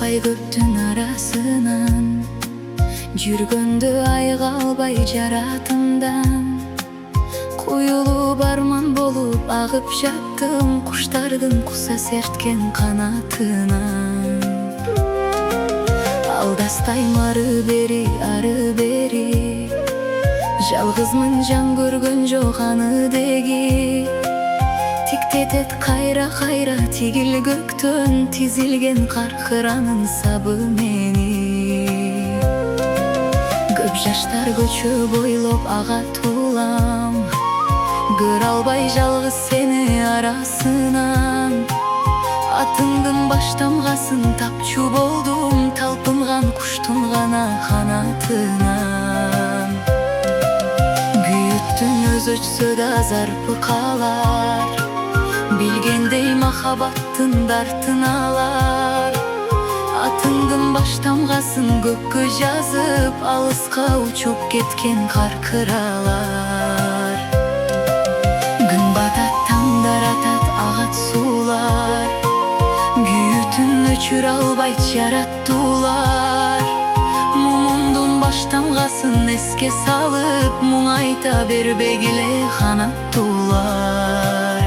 Ушундай көптүн арасынан жүргөндө айга албай жаратымдан куюлуп арман болуп агып жаттым куштардын куса серткен канатынан. Алдастайм ары бери жалгызмын, жан көргөн жок аны деги. Тиктетет кайра тигил көктөн тизилген кар кыранын сабы мени. Көп жаштар көчө бойлоп ага туулам, көрө албай жалгыз сени арасынан. Атыңдын баш тамгасын тапчу болдум, талпынган куштун гана канатынан. Күйүттүн өзү өчсө да зарпы калар, билгендей махабаттын дартын алар. Атыңдын баш тамгасын көккө жазып, алыска учуп кеткен кар кыралар. Күн батат, таңдар атат, агат суулар, күйүтүн өчүрө албайт жараттуулар. Мумундун баш тамгасын эске салып, муңайта бербегиле канаттуулар.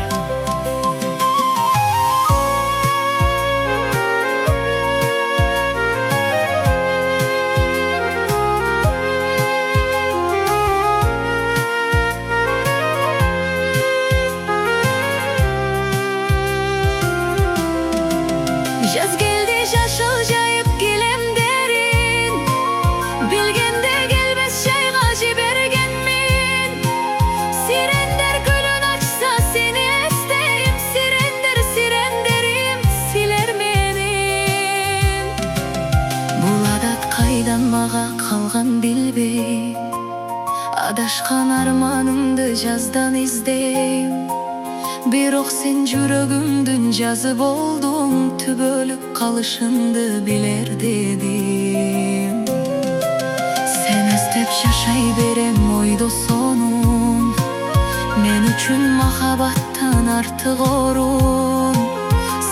Жаз келди, жашыл жайып келемдерин, билгенде келбес жайга жибергенмин. Сирендер гүлүн ачса сени эстейм, сирендерим силер менин. Бул адат кайдан мага калган билбейм, адашкан арманымды жаздан издейм. Бирок сен жүрөгүмдүн жазы болдуң, түбөлүп калышыңды билер дедим. Сен издеп жашай берем ойдо сонун, мен үчүн махабаттан артык орун.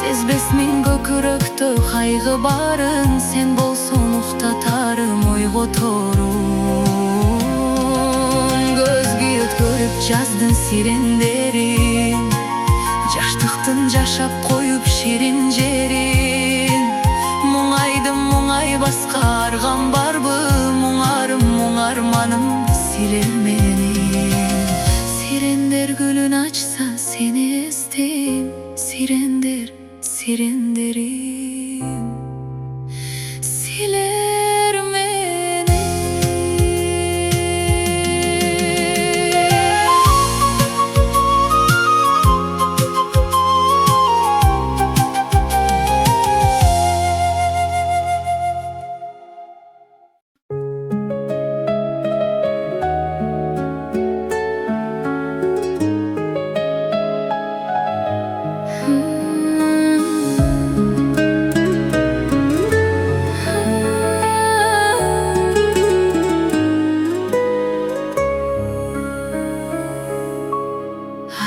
Сезбесмин көкүрөктө кайгы барын, сен болсоң уктатарым ойготорун. Көзгө өткөрүп жаздын сирендерин, жаштыктын жашап коюп ширин жерин. Муңайдым муңайбаска аргам барбы, муңарым муңарманым силер менин. Сирендер гүлүн ачса сени эстейм, сирендерим силер менин.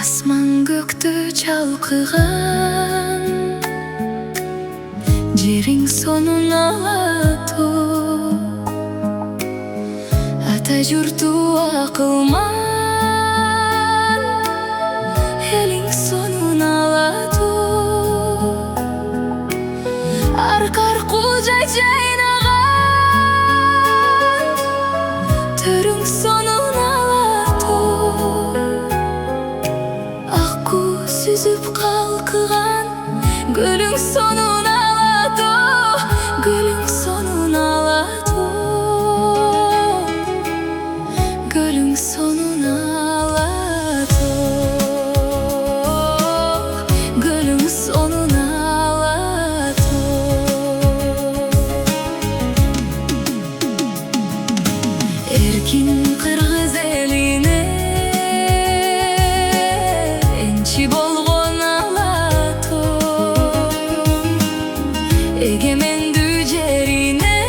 Асман көктө чалкыган, жериң сонун алатуу. Ата журту акылман, элиң сонун алатуу. Аркар жай жайнаган, төрүң сонун алатуу. Сүзүп калкыган, гүлүң сонун алатуу, гүлүң сонун алатуу, гүлүң сонун алатуу, гүлүң сонун алатуу. Эркин кыргыз элине энчи болгон алатуу, эгемендүү жерине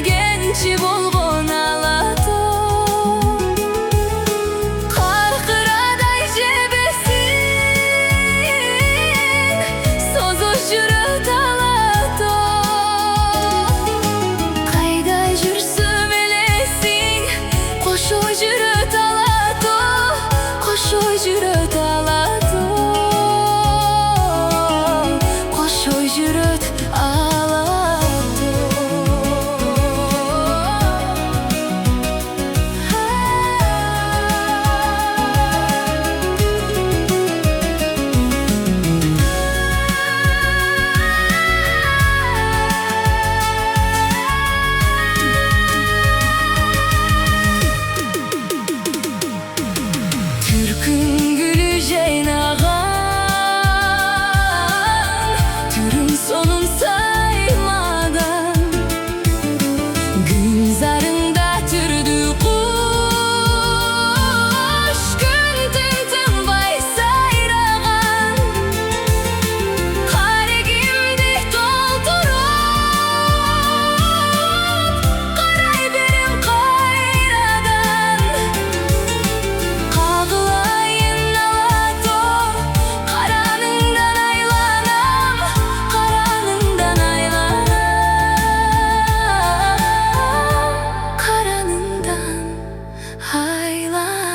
кенчи болгон алатуу. Каркырадай жебесин созо жүрөт Күн güleceğin ağan, türün sonun saymadan. Gülzarında türdü kuş, gün tintин bay sayrağan. Karegimdi doldurup, karay berim kayradan. Kağılayın alato, karanından aylanam, karanından aylanam, karanından aylanam,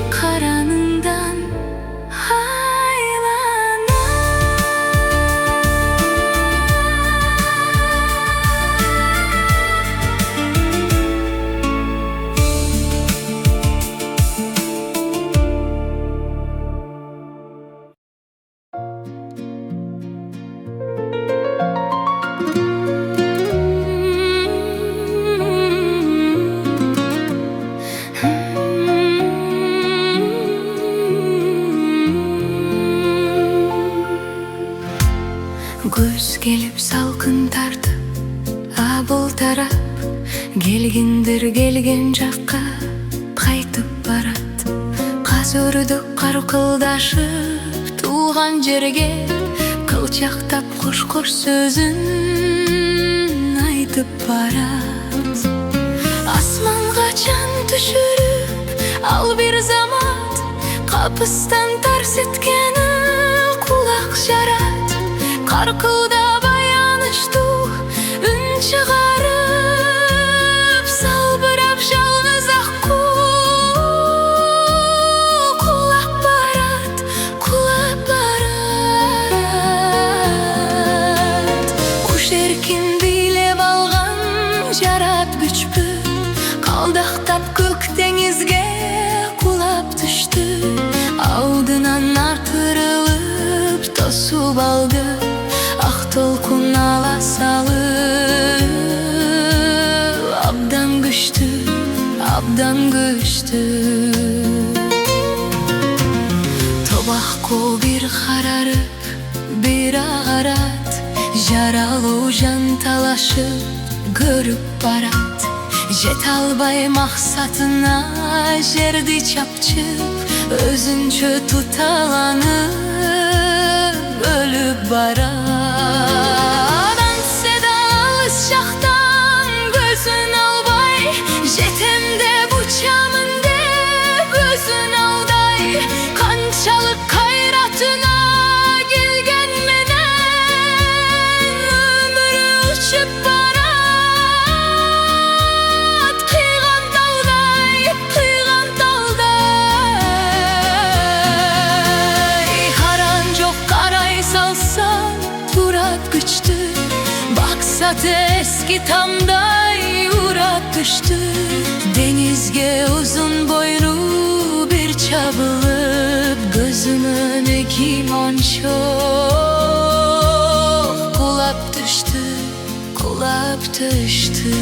karanından Güz gelip salkın tartıp, abıl tarap, gelgindir gelgen жаққа қайтып барат. Қаз өрдік қарқылдашып, туған жерге қылчақтап қош-қош сөзін айтып барат. Асманға жан түшіріп, ал бір замат қапыстан тарс еткені құлақ жарат. Қарқылда баянышту үн шығарып, салбырап жалғыз аққу құлап барат, құлап барат. Құш еркін билеп алған жарат күчпі, қалдақтап көк теңізге құлап түшті. Аудынан артырылып тосып алды, ақ толқын ала салып, абдан күшті, абдан күшті. Тобақ қол бір қарарып, бір ағарат, жаралу жан талашып көріп барат. Жет албай мақсатына жерді чапчып, өзінчө тұталанып өліп барат. Аңсе да алыс жақтан көзін албай, жетем деп ұчамын деп өзін алдай. Қаншалық қайратына келген менен өмірі ұшып барат. Қиған таудай, қиған таудай. Қаран жоқ қарай салсам тұрат күшті, бақсат ескі тамдай ұрат күшті. Денізге ұзын бойлы бір чабылып, көзінен екі моншақ құлап түшті, құлап түшті.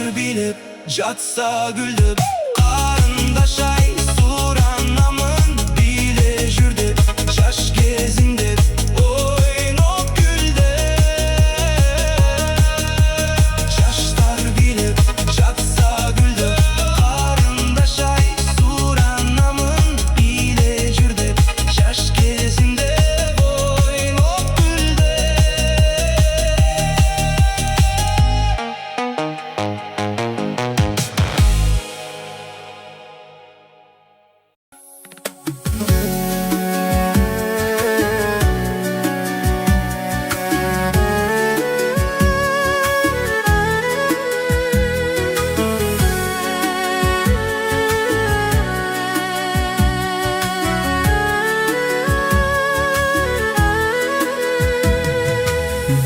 Yaşlar bilip жатса күлдіп, қарындашай суранамын, биле жүрді жаш кезімде ойнап күлдіп. Yaşlar bilip жатса күлдіп, қарындашай суранамын, биле жүрді жаш кезімде ойнап күлдіп.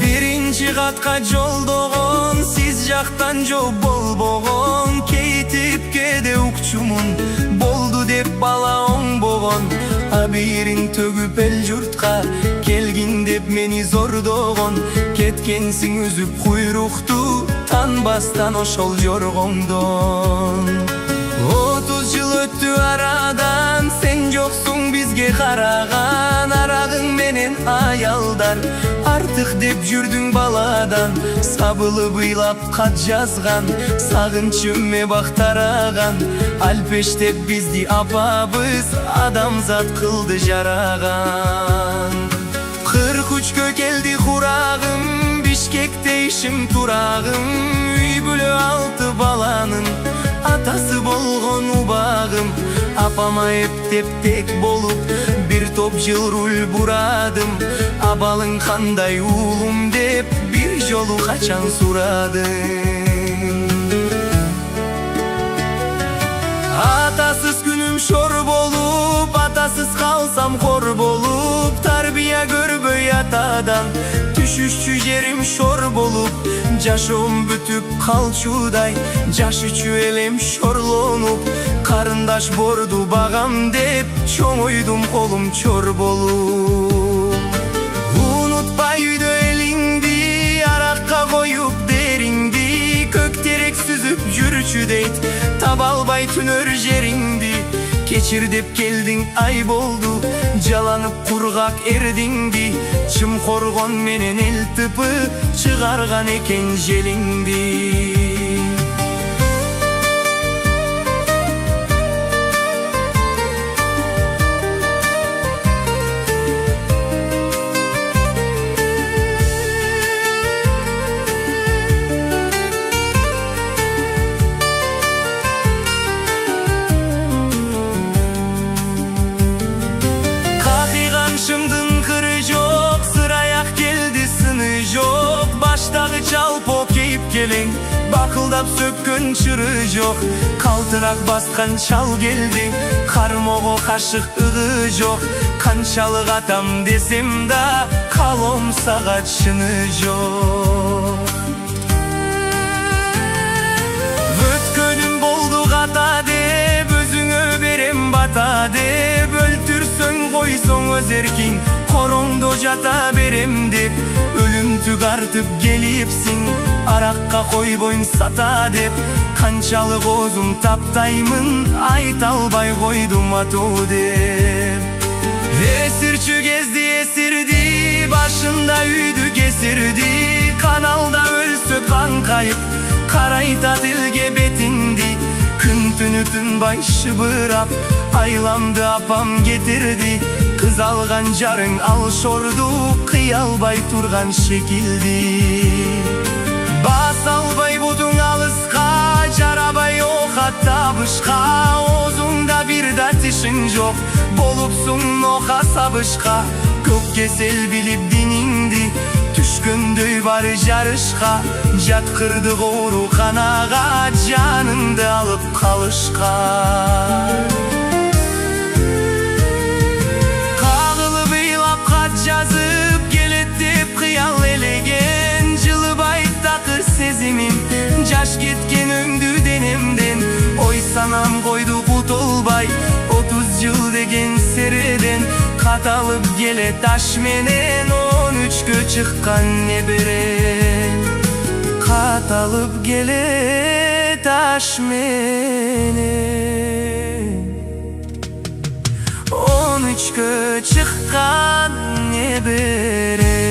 Birinci katqa жолдогон, сиз жактан жол болбогон, кейтип кеде укчумун, болду деп бала оңбогон. Абийирин төгүп эл журтка, келгин деп мени зордогон, кеткенсиң үзүп куйрукту, танбастан ошол жоргоңдон. 30 жыл өттү арадан, сен жоксуң бизге караган, арагың менен аялдар артык деп жүрдүң баладан. Сабылы ыйлап кат жазган, сагынчым эбак тараган, алпештеп бизди апабыз адамзат кылды жараган. 43-кө келди курагым, Бишкекте ишим турагым, үй бүлө 6 баланын атасы болгон убагым. Апама эптеп тек болуп, бир топ жыл руль бурадым. Абалың кандай уулум деп, бир жолу качан сурадым. Атасыз күнүм шор болуп, атасыз калсам хор болуп, тарбия көрбөй атадан түшүшчү жерим шор болуп. Жашоом бүтүп калчудай, жаш үчү элем шорлонуп, карындаш борду багам деп, чоңойдум колум чор болуп. Унутпай үйдө элиңди, аракка коюп дериңди, көктерек сүзүп жүрчү дейт, таба албай түнөр жериңди. Кечир деп келдиң ай болду, жаланып кургак эрдиңди, чым коргон менен эл тыпы чыгарган экен желиңди. Шымдын кыры жок, сыраяк келди сыны жок, баштагы жалпо кейип келең, бакылдап сөккөн чыры жок. Калтырак баскан чал келди, кармого кашык ыгы жок. Канчалык атам десем да, калом сагат шыны жок. Өткөнүм болду ката деп, өзүңө берем бата деп, өлтүрсөң койсоң өз эркиң, короңдо жата берем деп. Өлүмтүк артып келипсиң, аракка койбойм сата деп. Канчалык оозум таптаймын, айта албай койдум атуу деп. Эсирчү кезди эсирди, башында үйдү кесирди, каналда өлсө каңкайып, карайтат элге бетиңди. Күн түнү тынбай шыбырап, айламды апам кетирди. Кыз алган жарың алшорду, кыя албай турган шекилди. Баса албай бутуң алыска, жарабай ока табышка. Оозуңда бир да тишиң жок, болупсуң нока сабышка. Көккө сел билип диниңди, түшкөндөй бар жарышка. Жаткырдык ооруканага, жаныңды алып калышка. Кагылып ыйлап кат жазып, келет деп кыял элеген. Жылыбай такыр сезимим, жаш кеткен өңдү денемден. Ой санам койду кутулбай, 30 жыл деген середен. Каталып келет аш менен, 13-кө чыккан небере. hat alıp gele taş meni 13'kö çıkkan ne bere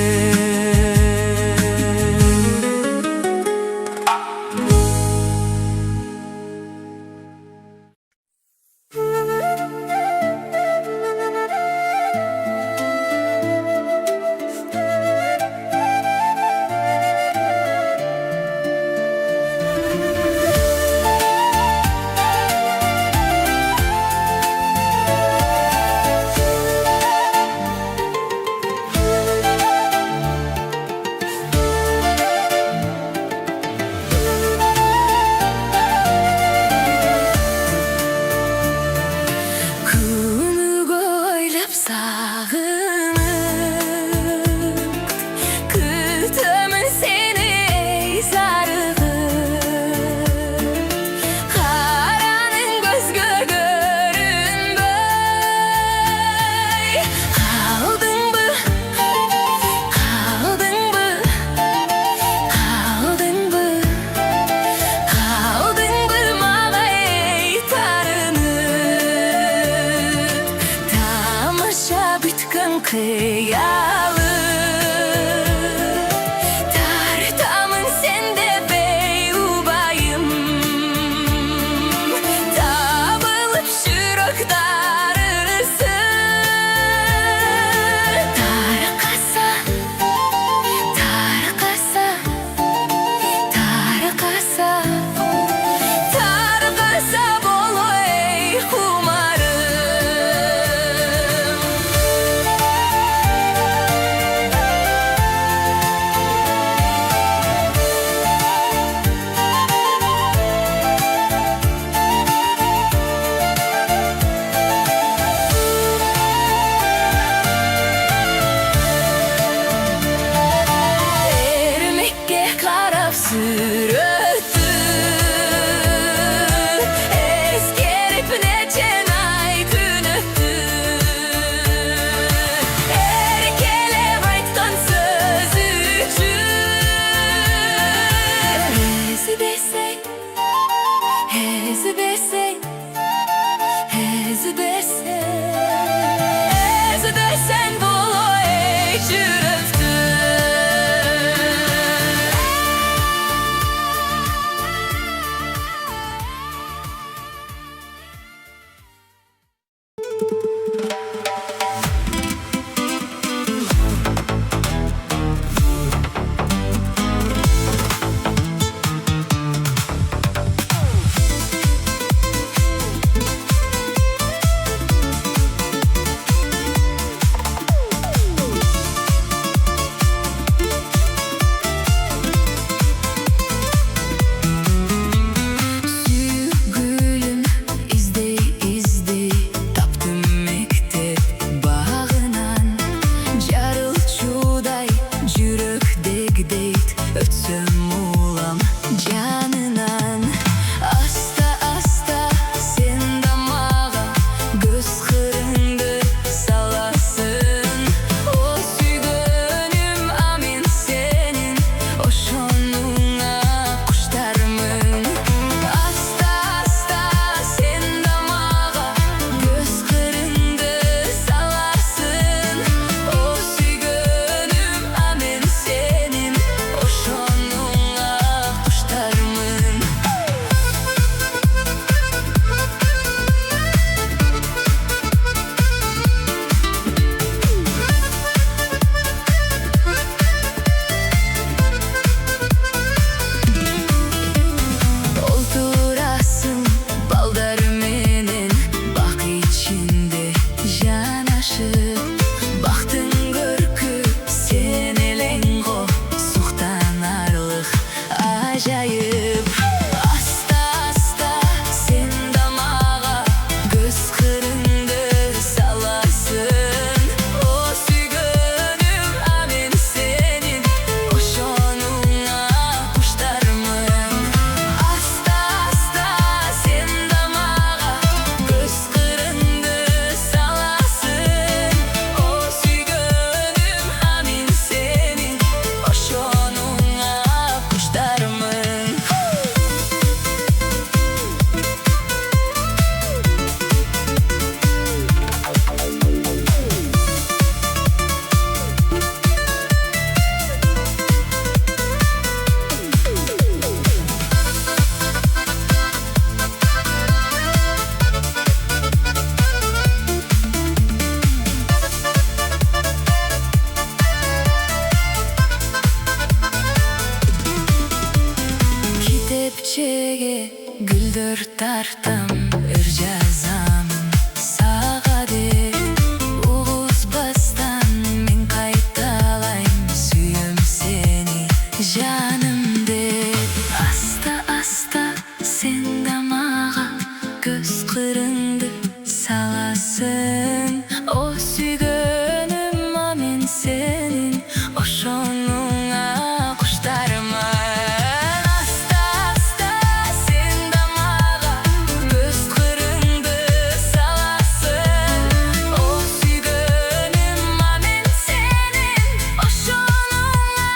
kıyalı tartamın sende bey ubayım tabılıp şürok darırsın tarakasa tarakasa tarakasa tarakasa bol ey humarım sürüttü eskerip neçen ay gün öttü erkelep aytkan söz üçün hezi besey hezi besey hezi besey hezi besen bolo ey çürüftü. Мөлдір тартам өр жазамын саға деп Уғызбастан мен қайталайм сүйем сені жаным деп Аста-аста сен да маған көз қырыңды саласың О сүйгенім а мен сенің ошонуңа құштармын Аста-аста сен да маған көз қырыңды саласың О сүйгенім а мен сенің ошонуңа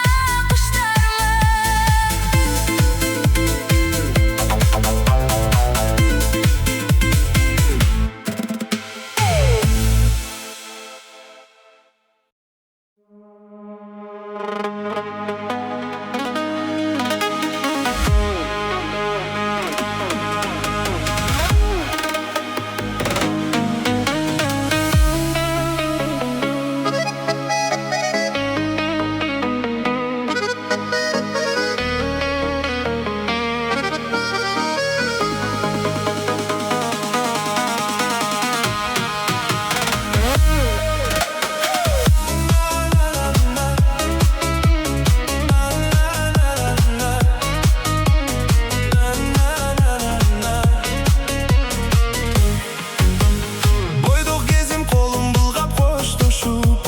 Бойдоқ кезім қолым бұлғап қоштошып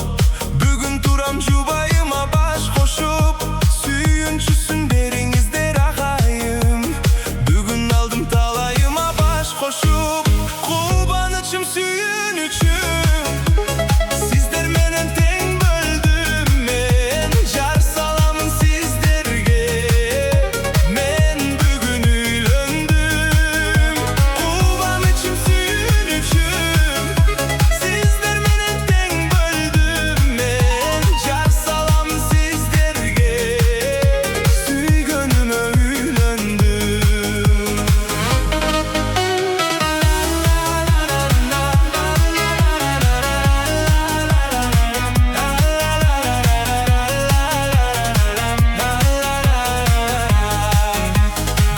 Бүгін турам жұбайыма баш қошып Сүйіншісін беріңіздер ағайым Бүгін алдым талайыма баш қошып Қубанычым сүйінішім Сіздер менен тең бөлдім мен Жар саламын сіздерге Мен бүгін үйлендім Қубанычым сүйінішім Сіздер менен тең бөлдім мен Жар саламын сіздерге Сүйгөнүмө үйлендім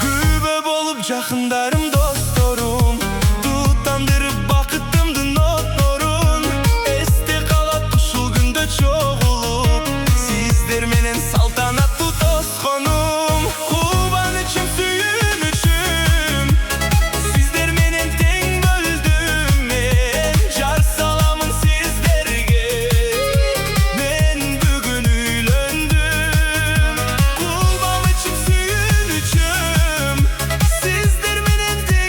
Күбө болуп жакындарым досторум Тутандырып бакытымдын отторун Эсте калат ушул күндө чогулуп Сиздер менен салтанаттуу тосконум Кубанычым сүйүнүчүм Сиздер менен тең бөлдүм мен Жар саламын сиздерге Мен бүгүн үйлөндүм Кубанычым сүйүнүчүм Сиздер менен тең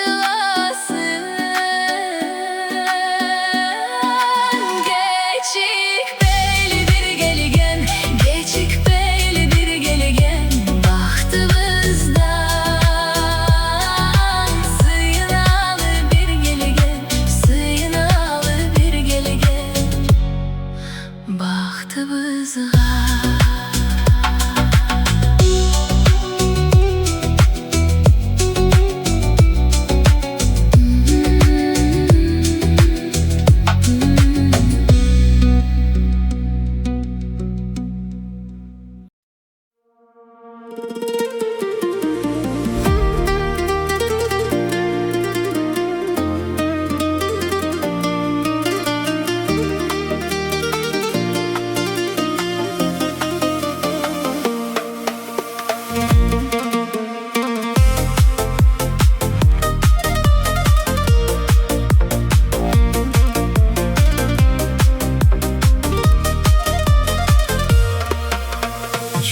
başlasın. Geçik beylidir geligen, geçik beylidir geligen, bahtımızdan sıyınalı bir geligen, sıyınalı bir geligen, bahtımızga.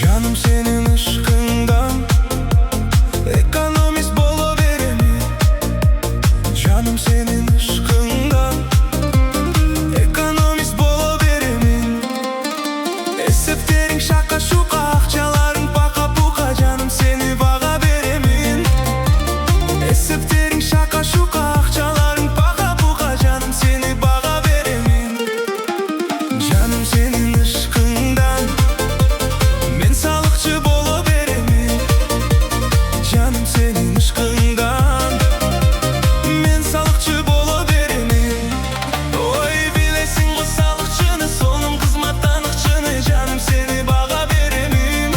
Canım senin ışkından ekonomist boluveremi. Canım senin ışkından ekonomist boluveremi. Eseflerin şaka şuka, akçaların paka puka, canım seni bağa veremin. Eseflerin şaka şuka, akçaların paka puka, canım seni bağa veremin. Canım senin ışkından men sağlıkçı boluveremi. Canım senin ışkından men sağlıkçı boluveremi. Oy bilesin o sağlıkçını, sonum kızma tanıkçını, canım seni bağa veremin.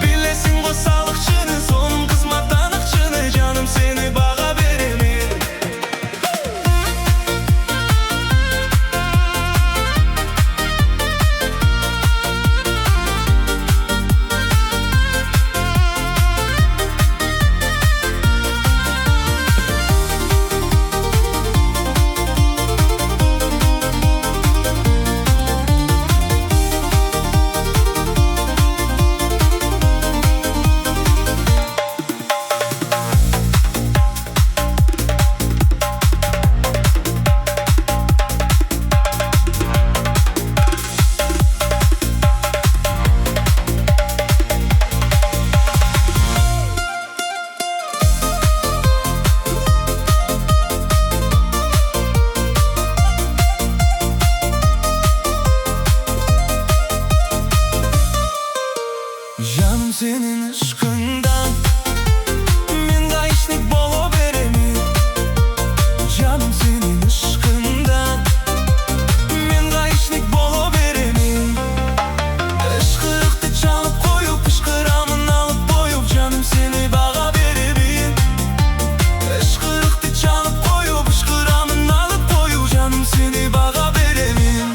Bilesin o sağlıkçını, sonum kızma tanıkçını, canım seni bağa veremin. Canım senin ışkından men gayışnik boluveremi. Canım senin ışkından men gayışnik boluveremi. Işkırıkты çalıp koyup, ışkıramın alıp koyup, canım seni bağa veremin. Işkırıkты çalıp koyup, ışkıramın alıp koyup, canım seni bağa veremin.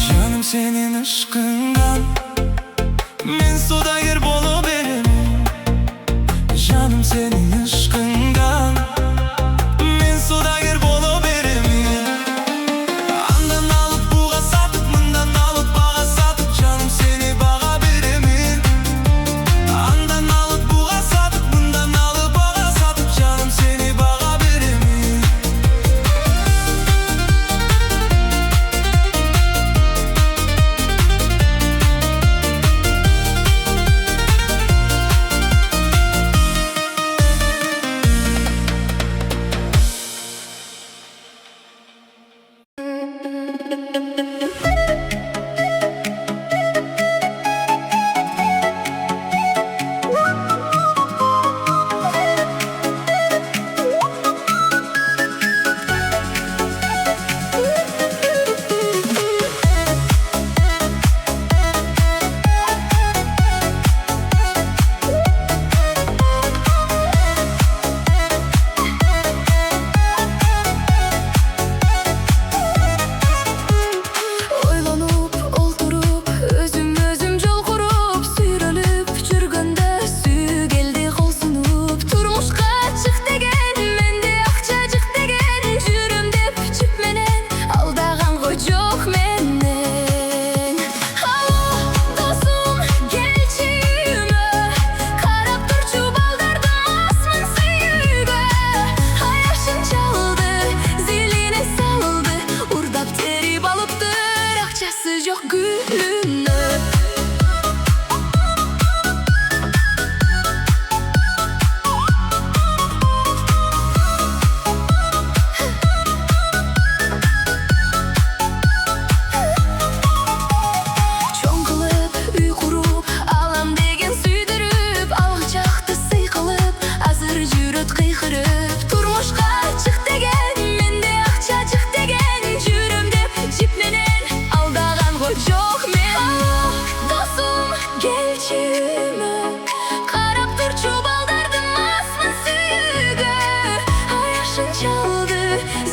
Canım senin ışkından men sudagir boluveremi. Canım senin ışkından men sudagir boluveremi. Andan alıp buğa satıp, mından alıp bağa satıp, canım seni bağa veremin. Andan alıp buğa satıp, mından alıp bağa satıp, canım seni bağa veremin.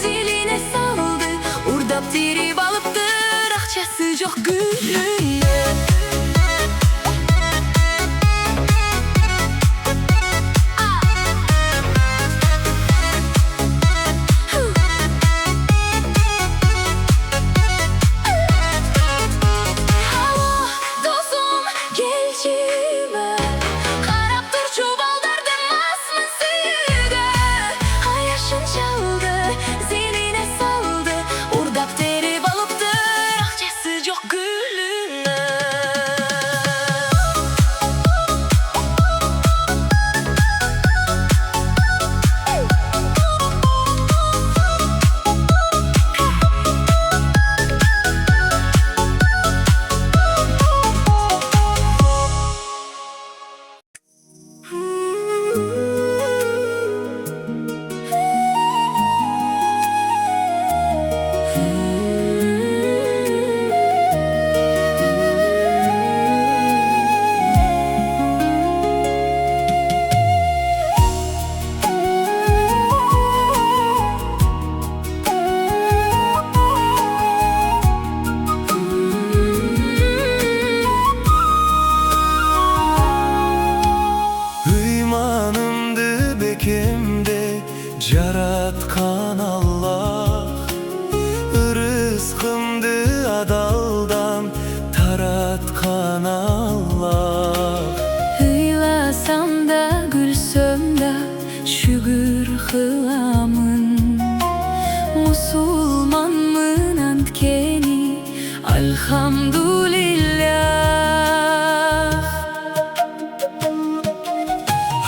ziline saldı. Urdap terip alıptır, akçası yok gülüne. Yaratkan Allah, rızkımdı adaldan taratkan Allah. Hıylasam da gülsem de şükür kılamın. Musulmanmın antkeni elhamdülillah.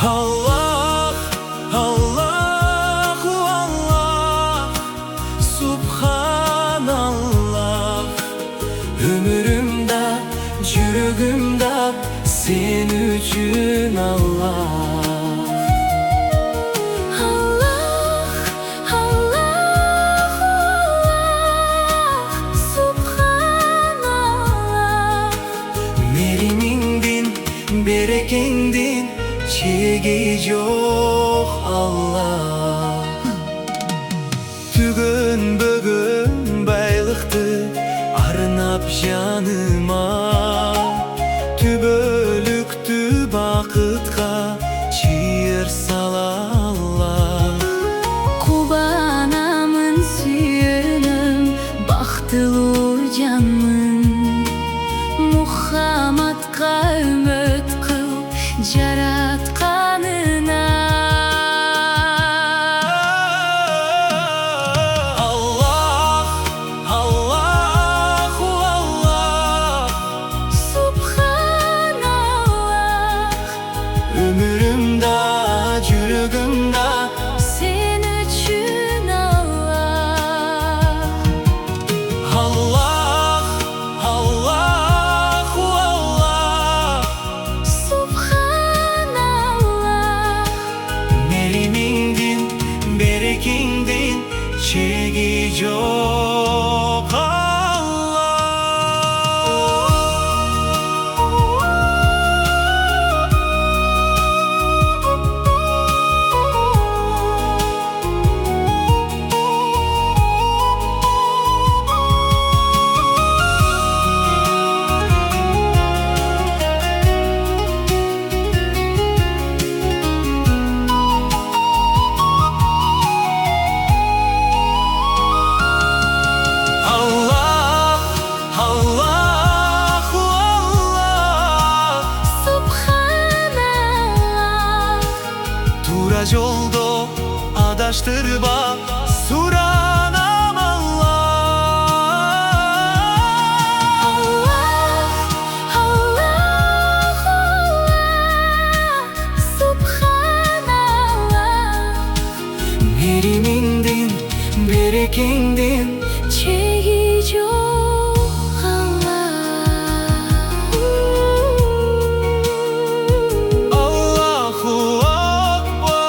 Allah, Allahu Allah, Subhanallah. Ömrümde, yüreğimde sen üçün Allah. Allah, Allah, Allah, Subhanallah. Merimindin, berekendin, çeği yok Allah. Tügün bugün baylıktı arnap canıma. Tübölüktü bakıtka çiğir salallah. Kubanamın süyünüm, baktılı canımın. Muhammad'a ümit kıl, jaratkanına. Allah, Allahu Allah, Subhanallah. ömrümde, yüreğimde Sen üçün Allah. Allah, Allahu Allah, Subhanallah. merimindin, berekindin, çeği yok Allah. Allah, Allahu Allah, Subhanallah. Tura yolda adaştır bak suranam Allah. Allah, Allah, Allah, Subhanallah. Merimindin, berekendin, Çeği yok Allah. Allahu Akbar.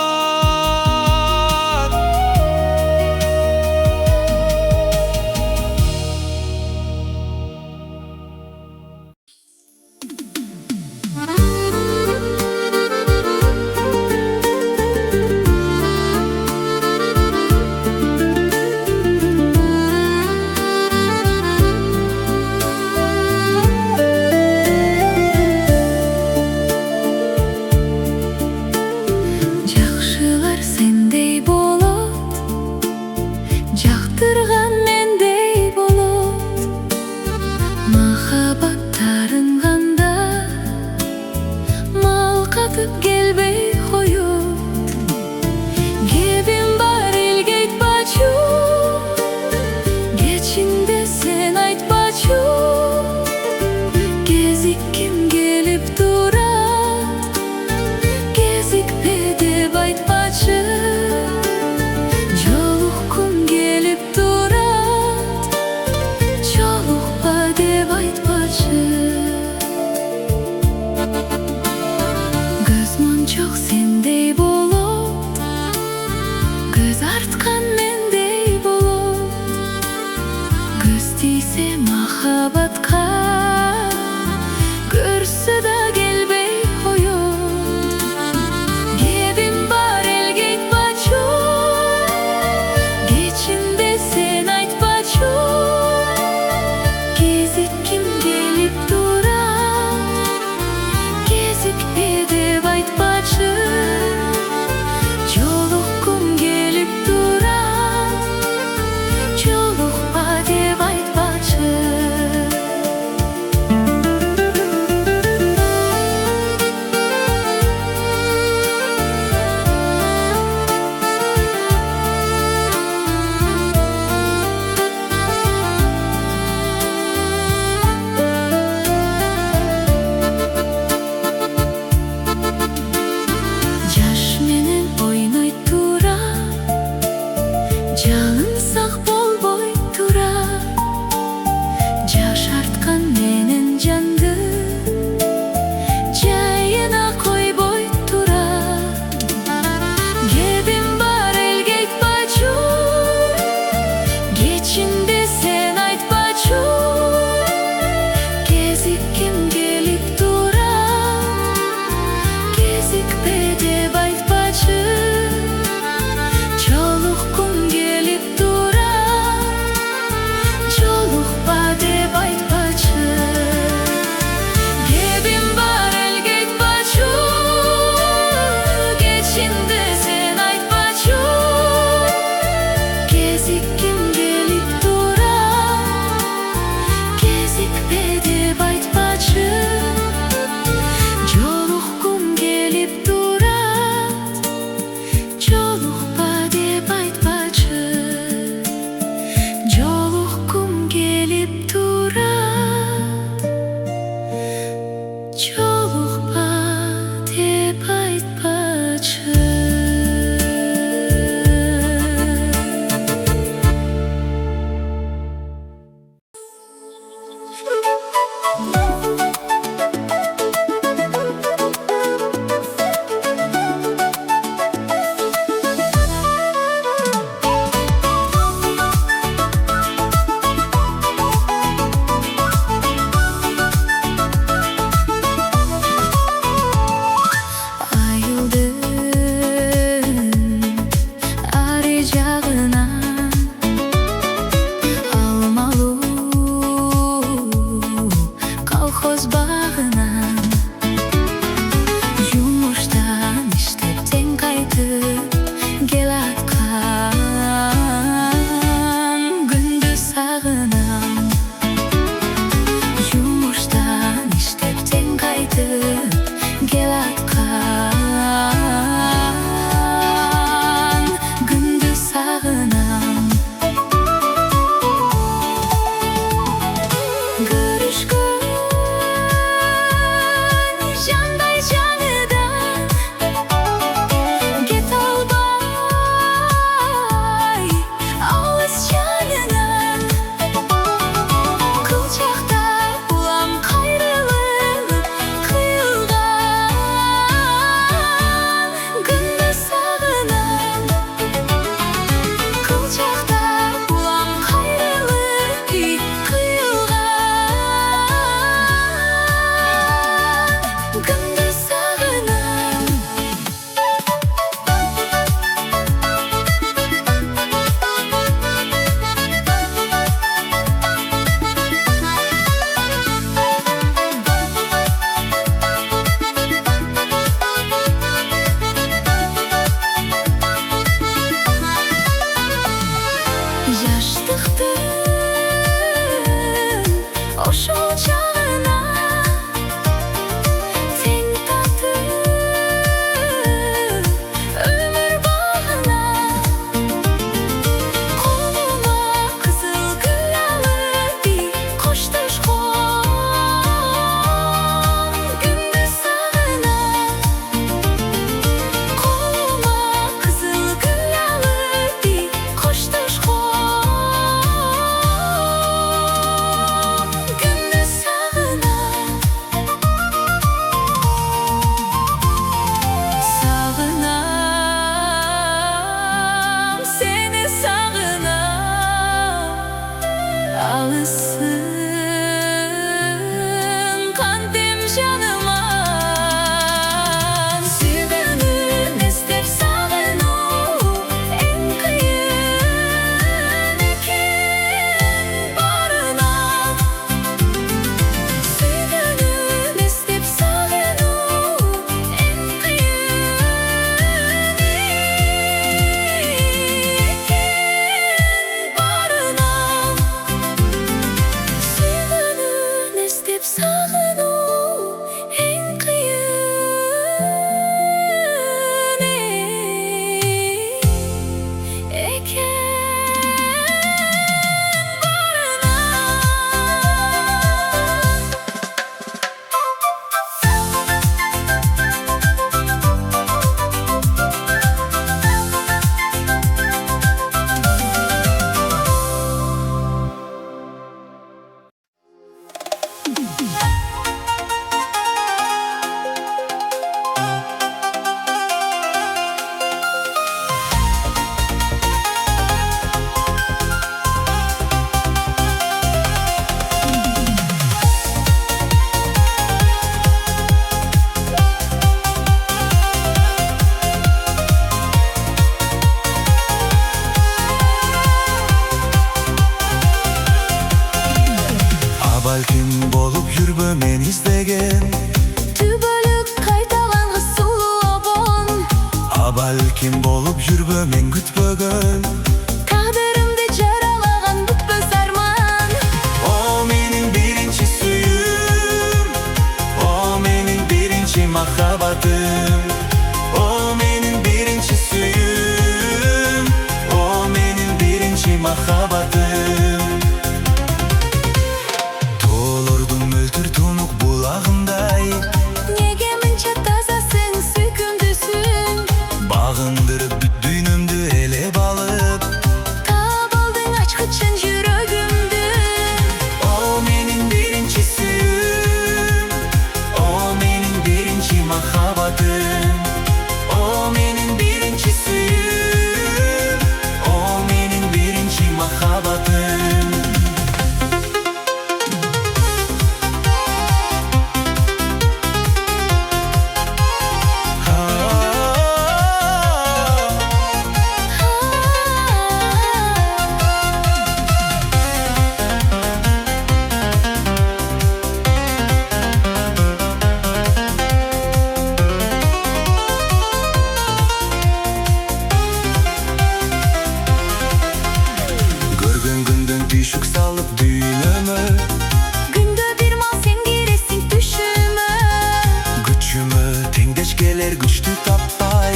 жактырган мендей болот. Махаббаттарың канда малкатып келбей коет. Кебим бар элге айтпачу, кечинде сен айтпачу. Кезикким келип турат, кезикпе деп айтпачы. Жолуккум келип турат, жолукпа деп айтпачы. Көз мончок сендей болот, көз арткан мендей болот. Көз тийсе махаббатка, көрсө да келбей коет. Кебим бар элге айтпачу, кечинде сен айтпачу. Кезикким келип турат, кезикпе деп айтпачы. Жолуккум келип турат, жолукпа деп айтпачы. Жаштықтың ошол чагына тең татып өмүр багына колума кызыл гүл алып коштошкон күндүз сагынам колума кызыл гүл алып коштошкон күндүз сагынам сагынам сени сагынам алысың кантем жаныма сүйгөнүн эстеп сагынуу эң кыйын экен барына сүйгөнүн эстеп сагынуу эң кыйын экен барына сүйгөнүн эстеп сагынуу эң кыйын экен Балким болуп жүрбөм мен издеген Түбөлүк кайтаган кыз сулуу обон Балким болуп жүрбөм мен күтпөгөн Тагдырымды жаралаган бүтпөс арман О менин биринчи сүйүүм О менин биринчи махаббатым О менин биринчи сүйүүм О менин биринчи махаббатым Тоолордун мөлтүр тунук булагындай Неге мынча тазасың сүйкүмдүүсүң Багындырып бүт дүйнөмдү элеп алып Таап алдың ачкычын жүрөгүмдү О менин биринчи сүйүүм О менин биринчи махаббатым О менин биринчи сүйүүм О менин биринчи махаббатым Көргөн күндөн түйшүк салып дүйнөмө Күндө бир мал сен киресиң түшүмө Күчүмө теңдеш келер күчтү таппай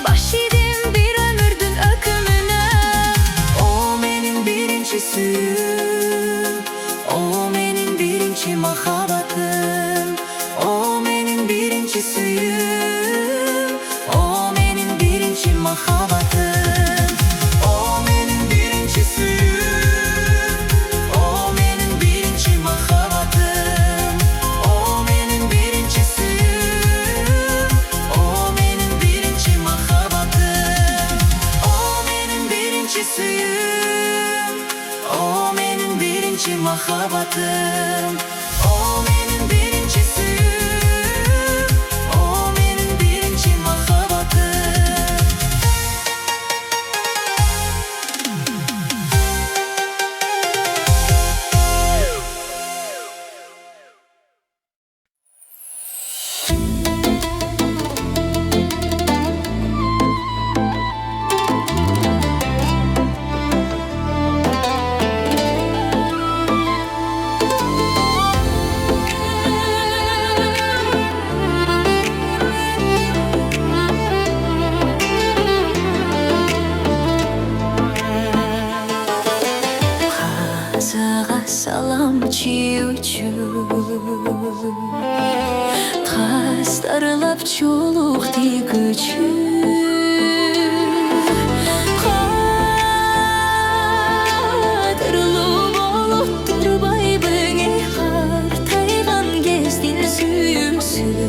Баш идим бир өмүрдүн өкүмүнө О менин биринчи сүйүүм О менин биринчи махаббатым О менин биринчи сүйүүм О менин биринчи махаббатым О менин биринчи сүйүүм О менин биринчи махаббатым О менин биринчи сүйүүм О менин биринчи махаббатым О менин биринчи сүйүүм О менин биринчи махаббатым О менин биринчи сүйүүм О менин биринчи махаббатым salamchi uchun qastarlab chuluq teguvchi qadrli bo'lib turbay birga qartaygan kezdin suyumsiz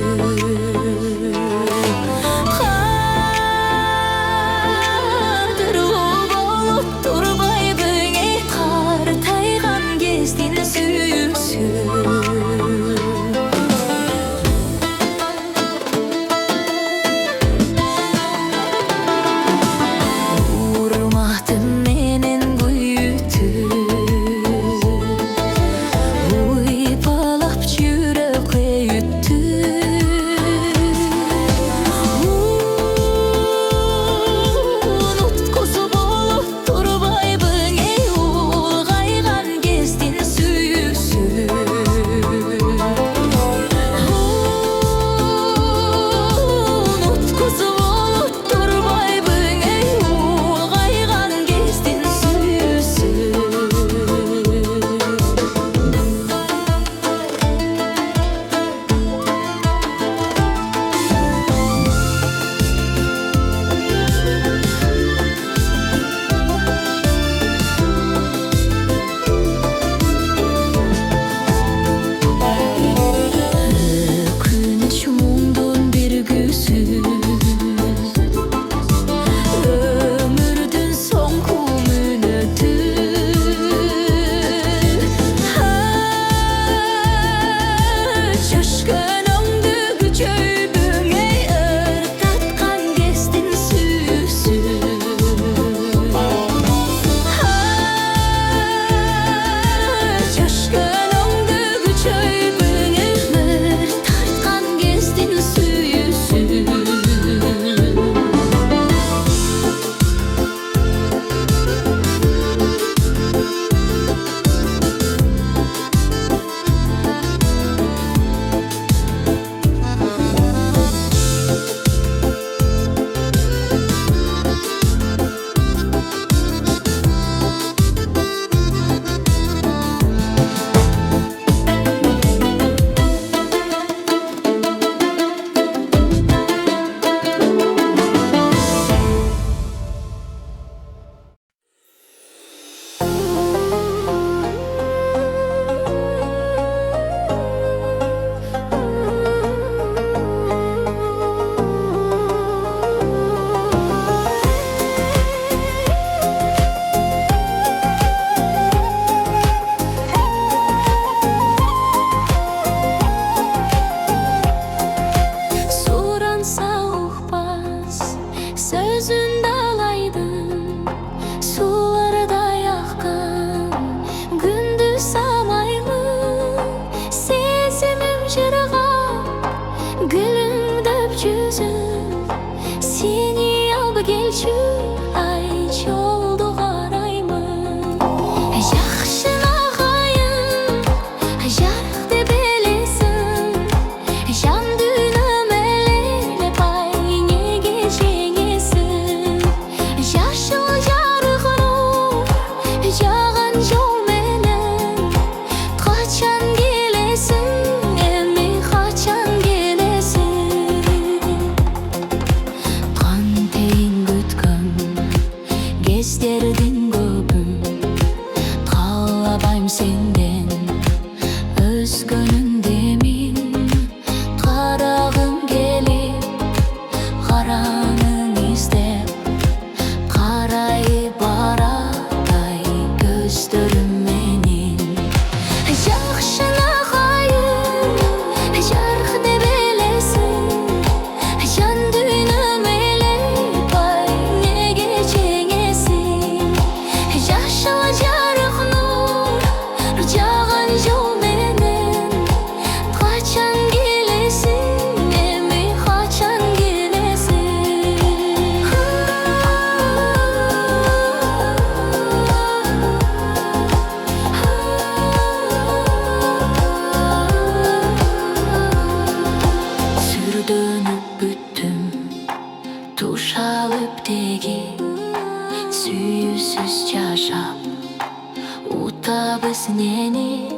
esneni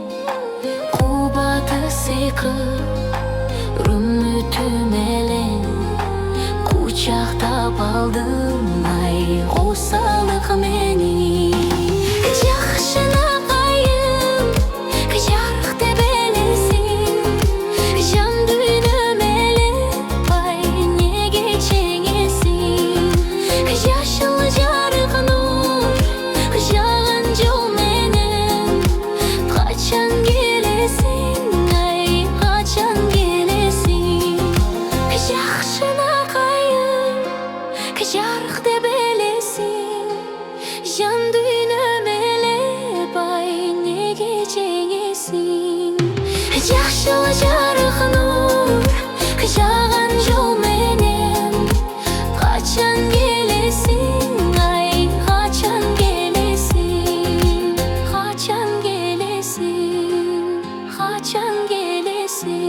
Kubatı sıkı Rümütüm elen Kucakta baldım ay Qosalık meni Жақшына қайым Жарық деп елесін Жан дүйнім еліп Ай неге жеңесін Жашыл жарық нұр Жаған жол менен Қачан келесің Ай қачан келесің Жақшына қайым Жарық деп елесін Жан дүйнім еліп Ай неге жеңесің Жақшыл жарық нұр Жаған жол менен Қачан келесің Ай қачан келесің Қачан келесің Қачан келесің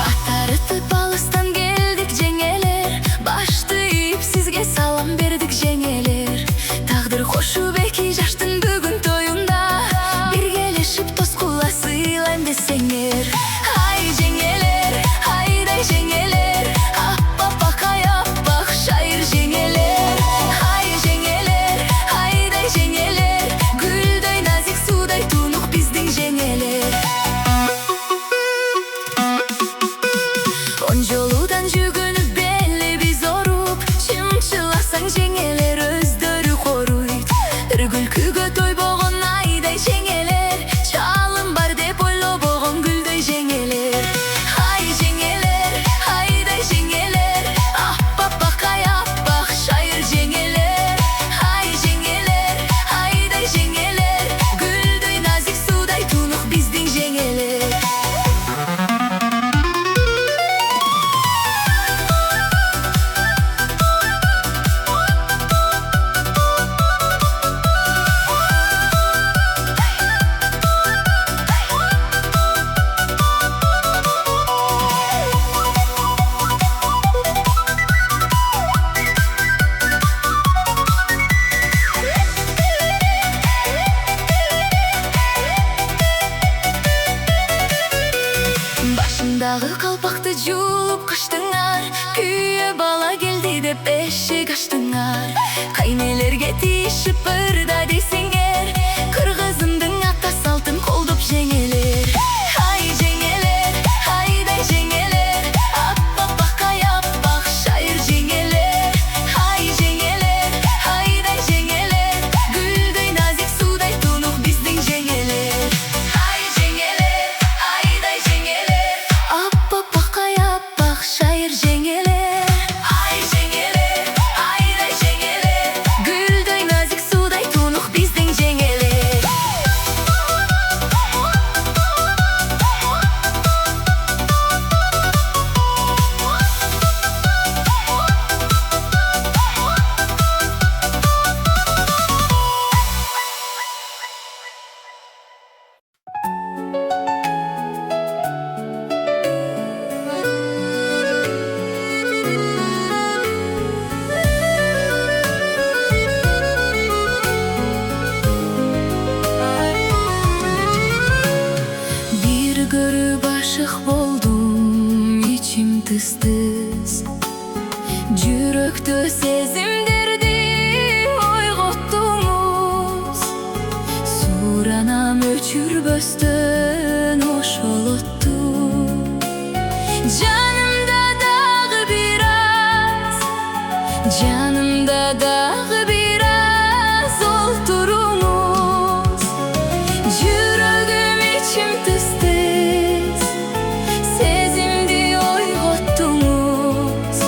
Аттарытып алыстан келдік жеңелер Башты иіп сізге салам бердік жеңелер Тағдыр қошу беки жаштың бүгін тойында Біргелешіп тос құла сыйлайм десеңер Ай жеңелер, айдай жеңелер Аппақ ай аппақ шайыр жеңелер Ай жеңелер, айдай жеңелер Гүлдай назик судай тұнық біздің жеңелер Он жолудан жүгініп белі біз ұрып Шымшыласаң жеңелер өздері қоруйд Бір күлкіге той боғын айдай жеңелер Жалым бар деп ойлы боғын гүлдай жеңелер Ай жеңелер, айдай жеңелер Аппақ ай аппақ шайыр жеңелер Ай жеңелер, айдай жеңелер Гүлдай назик судай тұнық біздің жеңелер Башындағы қалпақты жуып қыштыңар Күйе бала келді деп бешік аштыңар Қайнелерге тиішіп ырда десеңер Қырғызымдың ата салтын қолдып жеңелер Ай жеңелер, айдай жеңелер Аппақ ай аппақ шайыр жеңелер Ай жеңелер, айдай жеңелер Гүлдай назик судай тұнық біздің жеңелер Ай жеңелер, айдай жеңелер Аппақ ай аппақ шайыр жеңелер Ай жеңелер, айдай жеңелер Гүлдай назик судай тұнық біздің жеңелер Bir görüp aşık boldum içim tız-tız Жүрөктө сезимдерди ойготтуңуз Суранам өчүрбөстөн ошол отту Жанымда дагы бир аз Жанымда дагы бир аз олтуруңуз Жүрөгүм içim tız-tız Сезимди ойготтуңуз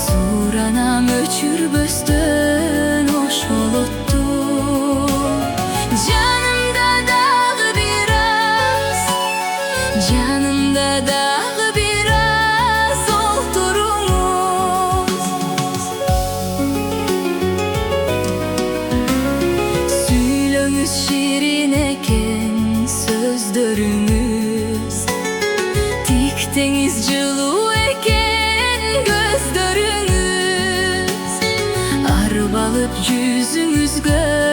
Суранам Öçürböstön hoş oluttu. Canımda dağı biraz, canımda dağı biraz oldurunuz. Süylöңүз şirin eken sözdөрүңүz, тиктеңиz жылуу экен көздөрүңүз. Арбалып жүзүңүзгө